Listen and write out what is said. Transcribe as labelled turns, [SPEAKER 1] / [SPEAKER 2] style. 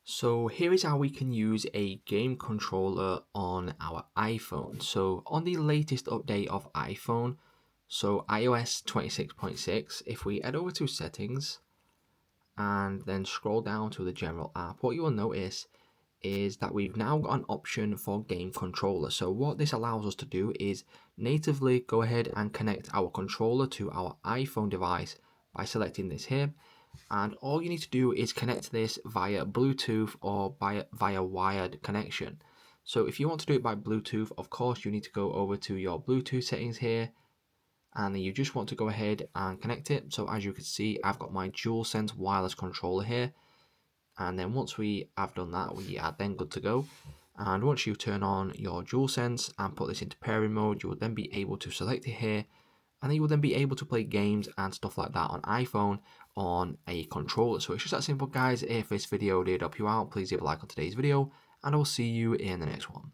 [SPEAKER 1] So here is how we can use a game controller on our iPhone. So on the latest update of iPhone, so iOS 26.6, if we head over to settings and then scroll down to the general app, what you will notice is that we've now got an option for game controller. So what this allows us to do is natively go ahead and connect our controller to our iPhone device by selecting this here. And all you need to do is connect this via Bluetooth or via wired connection. So if you want to do it by Bluetooth, of course you need to go over to your Bluetooth settings here, and then you just want to go ahead and connect it. So as you can see, I've got my DualSense wireless controller here, and then once we have done that, we are then good to go. And once you turn on your DualSense and put this into pairing mode, you will then be able to select it here, and then you will then be able to play games and stuff like that on iPhone on a controller. So it's just that simple, guys. If this video did help you out, please leave a like on today's video, and I will see you in the next one.